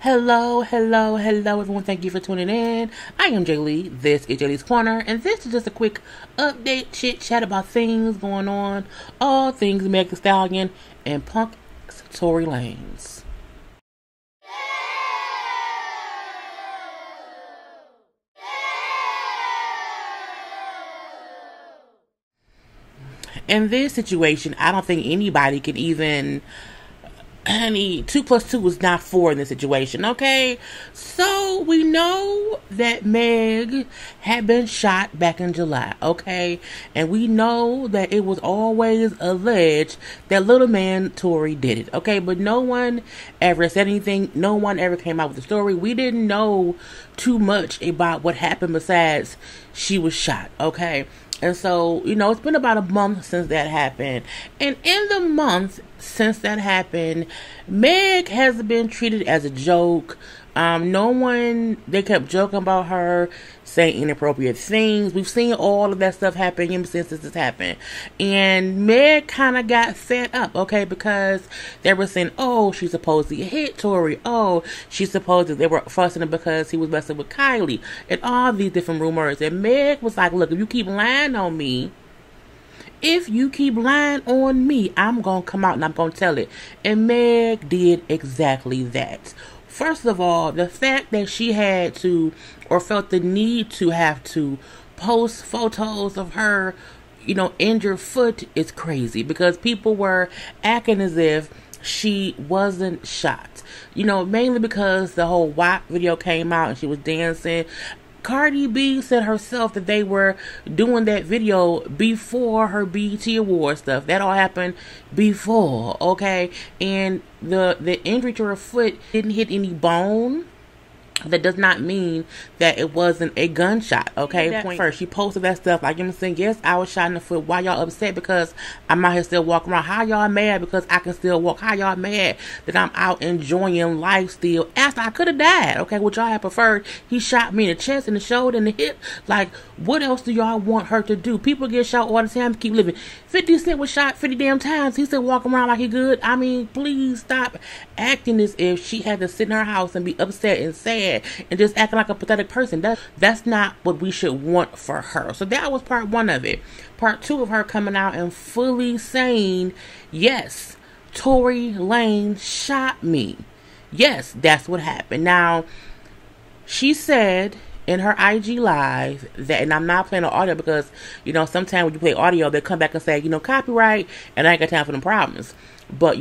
Hello, everyone. Thank you for tuning in. I am Jay Lee. This is JLeesCorner, and this is just a quick update, chit chat about things going on, all things Meg Thee Stallion and Punk Tory Lanez. In this situation, I don't think anybody can even... 2 + 2 was not 4 in this situation, okay? So, we know that Meg had been shot back in July, okay? And we know that it was always alleged that little man Tory did it, okay? But no one ever said anything. No one ever came out with the story. We didn't know too much about what happened besides she was shot, okay? And so, it's been about a month since that happened. And in the month since that happened, Meg has been treated as a joke. They kept joking about her, saying inappropriate things. We've seen all of that stuff happen since this has happened. And Meg kind of got fed up, okay, because they were saying, oh, she supposedly hit Tory. Oh, they were fussing because he was messing with Kylie. And all these different rumors. And Meg was like, look, if you keep lying on me, I'm going to come out and I'm going to tell it. And Meg did exactly that. First of all, the fact that she had to, or felt the need to have to post photos of her, injured foot is crazy, because people were acting as if she wasn't shot. Mainly because the whole WAP video came out and she was dancing. Cardi B said herself that they were doing that video before her BET Award stuff. That all happened before, okay? And the injury to her foot didn't hit any bone. That does not mean that it wasn't a gunshot, okay? First, she posted that stuff like, yes, I was shot in the foot. Why y'all upset because I'm out here still walking around? How y'all mad because I can still walk? How y'all mad that I'm out enjoying life still after I could have died, okay? Which y'all have preferred. He shot me in the chest, in the shoulder, in the hip. Like, what else do y'all want her to do? People get shot all the time, keep living. 50 Cent was shot 50 damn times. He's still walking around like he good. I mean, please stop acting as if she had to sit in her house and be upset and sad and just acting like a pathetic person. That's not what we should want for her. So that was part 1 of it. Part 2 of her coming out and fully saying, yes, Tory Lanez shot me. Yes, that's what happened. Now, she said in her IG live that, and I'm not playing the audio because, sometimes when you play audio, they come back and say, copyright, and I ain't got time for them problems. But,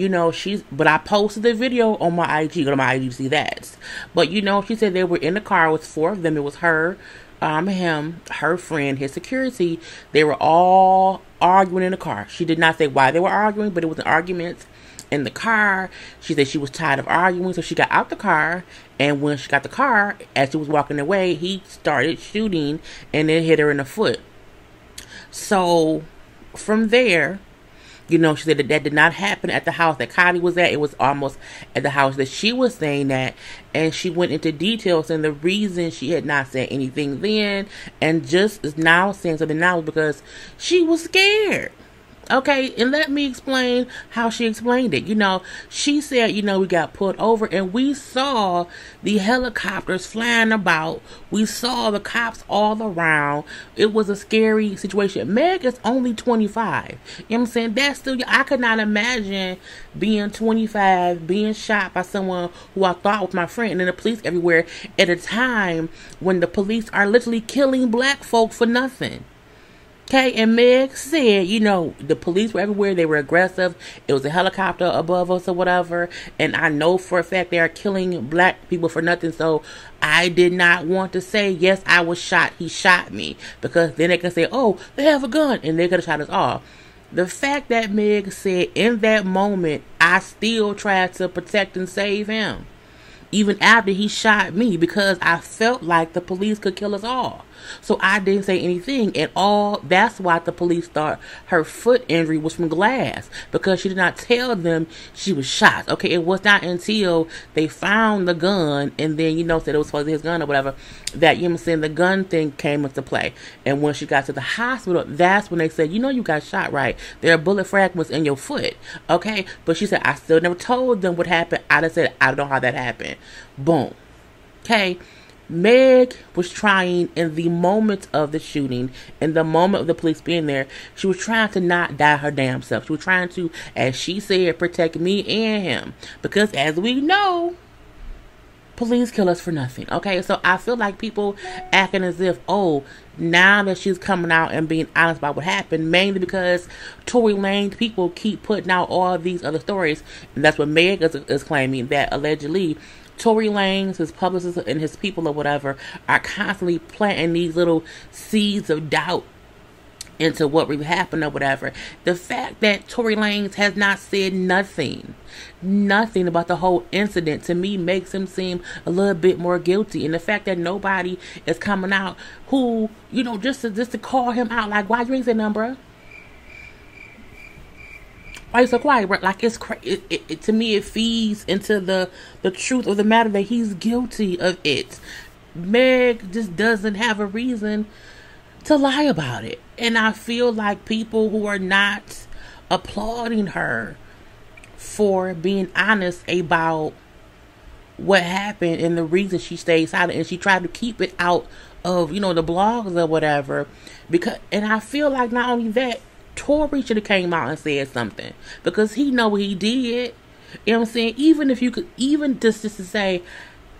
but I posted the video on my IG. Go to my IG to see that. But, she said they were in the car. It was 4 of them. It was her, him, her friend, his security. They were all arguing in the car. She did not say why they were arguing, but it was an argument in the car. She said she was tired of arguing, so she got out the car. And when she got the car, as she was walking away, he started shooting and then hit her in the foot. So, from there... she said that did not happen at the house that Kylie was at. It was almost at the house that she was staying at. And she went into details and the reason she had not said anything then and just is now saying something now was because she was scared. Okay, and let me explain how she explained it. She said, we got pulled over and we saw the helicopters flying about. We saw the cops all around. It was a scary situation. Meg is only 25. You know what I'm saying? That's still, I could not imagine being 25, being shot by someone who I thought was my friend, and then the police everywhere at a time when the police are literally killing black folk for nothing. Okay, and Meg said, the police were everywhere. They were aggressive. It was a helicopter above us or whatever. And I know for a fact they are killing black people for nothing. So I did not want to say, yes, I was shot. He shot me. Because then they can say, oh, they have a gun. And they could have shot us all. The fact that Meg said in that moment, I still tried to protect and save him. Even after he shot me, because I felt like the police could kill us all. So I didn't say anything. And that's why the police thought her foot injury was from glass, because she did not tell them she was shot. Okay, it was not until they found the gun and then, said it was supposed to be his gun or whatever, that, the gun thing came into play. And when she got to the hospital, that's when they said, you got shot, right? There are bullet fragments in your foot. Okay, but she said, I still never told them what happened. I just said, I don't know how that happened. Boom. Okay. Meg was trying, in the moment of the shooting, in the moment of the police being there, she was trying to not die her damn self. She was trying to, as she said, protect me and him. Because as we know, police kill us for nothing. Okay, so I feel like people acting as if, now that she's coming out and being honest about what happened, mainly because Tory Lanez people keep putting out all these other stories. And that's what Meg is claiming, that allegedly Tory Lanez, his publicists, and his people or whatever are constantly planting these little seeds of doubt into what really happened or whatever. The fact that Tory Lanez has not said nothing about the whole incident, to me, makes him seem a little bit more guilty. And the fact that nobody is coming out who, just to call him out, like, why you ain't say nothing, bruh? Why you so quiet, bro? Like, it's to me, it feeds into the truth of the matter that he's guilty of it. Meg just doesn't have a reason to lie about it. And I feel like people who are not applauding her for being honest about what happened and the reason she stayed silent, and she tried to keep it out of, the blogs or whatever. And I feel like not only that, Tory should have came out and said something, because he know what he did. You know what I'm saying? Even if you could, even just to say,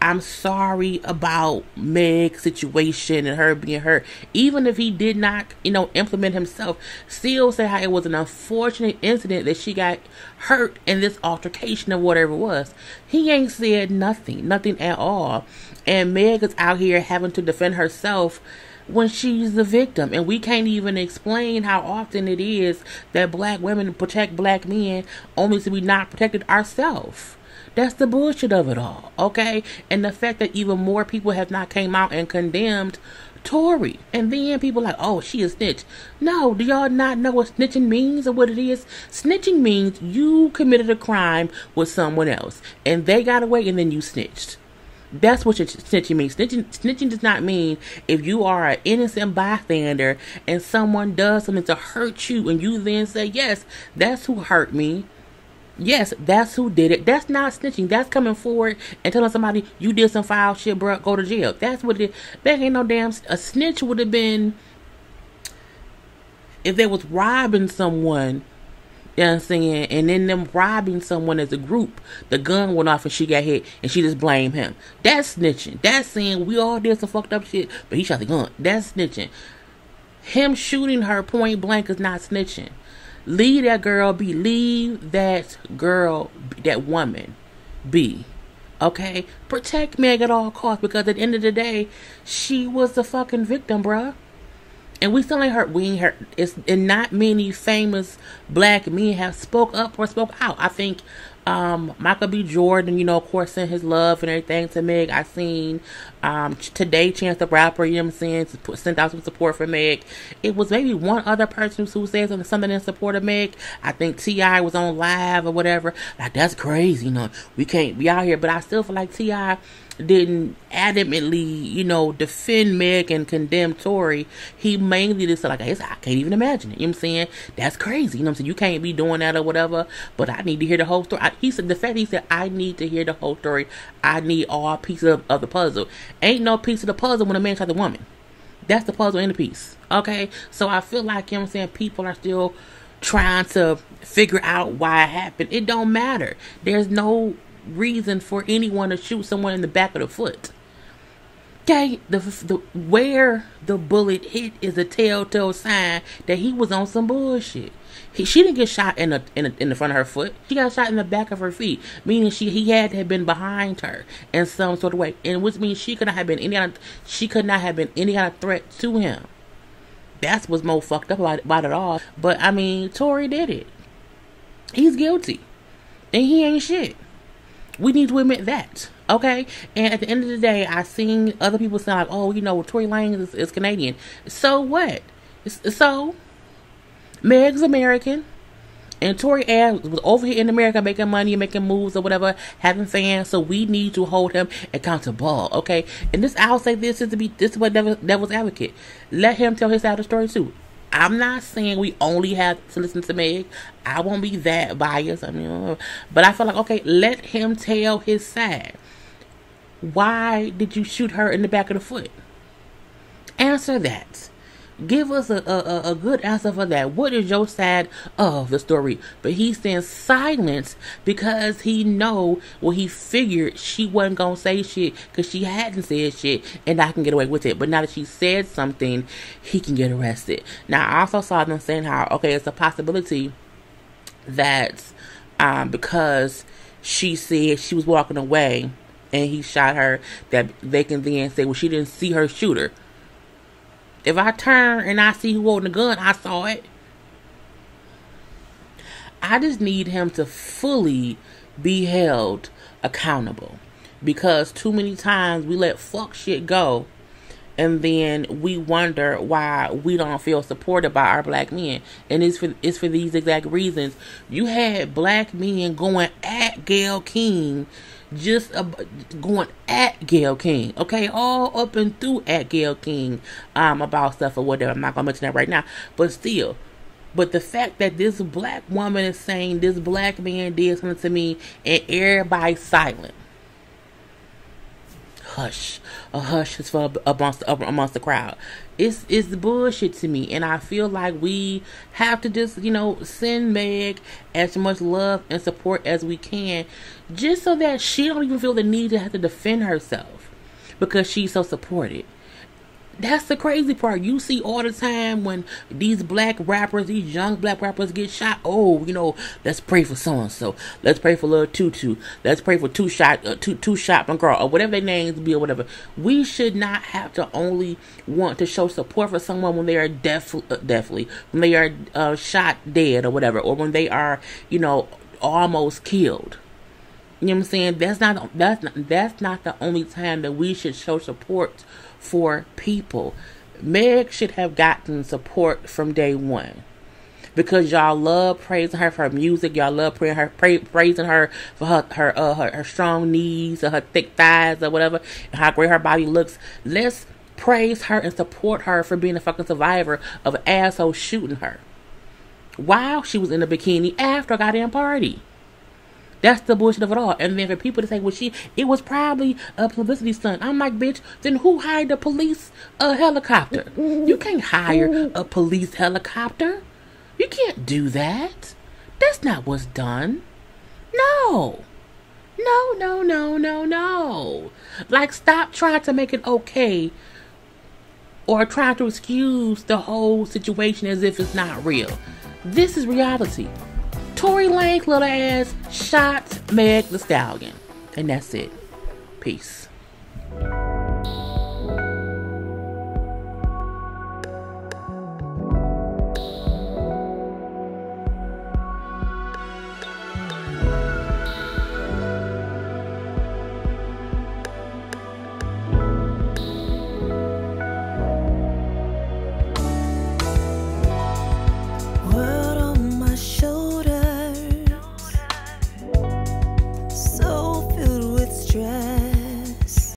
I'm sorry about Meg's situation and her being hurt. Even if he did not, implement himself, still say how it was an unfortunate incident that she got hurt in this altercation or whatever it was. He ain't said nothing at all. And Meg is out here having to defend herself when she's the victim, and we can't even explain how often it is that black women protect black men only to be not protected ourselves. That's the bullshit of it all, okay? And the fact that even more people have not came out and condemned Tory, and then people like, oh, she a snitch. No, do y'all not know what snitching means or what it is? Snitching means you committed a crime with someone else, and they got away, and then you snitched. That's what snitching means. Snitching does not mean if you are an innocent bystander and someone does something to hurt you and you then say, yes, that's who hurt me. Yes, that's who did it. That's not snitching. That's coming forward and telling somebody you did some foul shit, bro, go to jail. That's what it is. That ain't no damn... A snitch would have been if they was robbing someone, you know what I'm saying, and then them robbing someone as a group, the gun went off and she got hit and she just blamed him. That's snitching. That's saying we all did some fucked up shit, but he shot the gun. That's snitching. Him shooting her point blank is not snitching. Leave that girl be. Leave that girl, that woman be. Okay? Protect Meg at all costs, because at the end of the day, she was the fucking victim, bruh. And we still ain't heard. We ain't heard. And not many famous black men have spoke up or spoke out. I think Michael B. Jordan, of course, sent his love and everything to Meg. I seen today Chance the Rapper, you know what I'm saying, sent out some support for Meg. It was maybe one other person who said something in support of Meg. I think T.I. was on live or whatever. Like, that's crazy, we can't be out here. But I still feel like T.I. didn't adamantly, defend Meg and condemn Tory. He mainly just said, like, I can't even imagine it. You know what I'm saying? That's crazy. You know what I'm saying? You can't be doing that or whatever, but I need to hear the whole story. He said, I need to hear the whole story. I need all pieces of the puzzle. Ain't no piece of the puzzle when a man shot the woman. That's the puzzle in the piece. Okay? So I feel like, you know what I'm saying, people are still trying to figure out why it happened. It don't matter. There's no reason for anyone to shoot someone in the back of the foot. Okay, where the bullet hit is a telltale sign that he was on some bullshit. She didn't get shot in the front of her foot. She got shot in the back of her feet, meaning he had to have been behind her in some sort of way, and which means she could not have been any kind of threat to him. That's what's more fucked up about it all. But I mean, Tory did it. He's guilty, and he ain't shit. We need to admit that. Okay? And at the end of the day, I seen other people saying like, oh, you know, Tory Lanez is Canadian. So what? So, Meg's American. And Tory was over here in America making money, making moves or whatever, having fans. So we need to hold him accountable, okay? And this, I'll say this is what devil's advocate. Let him tell his side of the story too. I'm not saying we only have to listen to Meg. I won't be that biased. I mean, but I feel like, okay, let him tell his side. Why did you shoot her in the back of the foot? Answer that. Give us a good answer for that. What is your side of the story? But he's saying silence because he he figured she wasn't going to say shit because she hadn't said shit and I can get away with it. But now that she said something, he can get arrested. Now, I also saw them saying how, okay, it's a possibility that because she said she was walking away and he shot her, that they can then say, well, she didn't see her shooter. If I turn and I see who holding the gun, I saw it. I just need him to fully be held accountable. Because too many times we let fuck shit go. And then we wonder why we don't feel supported by our black men. And it's for these exact reasons. You had black men going at Gayle King. Just going at Gayle King, okay, all up and through at Gayle King, about stuff or whatever. I'm not gonna mention that right now, but still, but the fact that this black woman is saying this black man did something to me, and everybody's silent. Hush, a hush is for amongst the crowd. It's bullshit to me, and I feel like we have to just, send Meg as much love and support as we can, just so that she don't even feel the need to have to defend herself because she's so supported. That's the crazy part. You see all the time when these black rappers, these young black rappers get shot. Oh, let's pray for so and so. Let's pray for Lil Tutu. Let's pray for two shot McGraw or whatever their names be or whatever. We should not have to only want to show support for someone when they are definitely when they are shot dead or whatever, or when they are almost killed. You know what I'm saying? That's not the only time that we should show support for people. Meg should have gotten support from day one, because y'all love praising her for her music. Y'all love praising her for her strong knees or her thick thighs or whatever, and how great her body looks. Let's praise her and support her for being a fucking survivor of an asshole shooting her while she was in a bikini after a goddamn party. That's the bullshit of it all. And then for people to say, well, it was probably a publicity stunt. I'm like, bitch, then who hired a police helicopter? You can't hire a police helicopter. You can't do that. That's not what's done. No. No. Like, stop trying to make it okay or trying to excuse the whole situation as if it's not real. This is reality. Tory Lanez little ass shot Meg the Stallion. And that's it. Peace.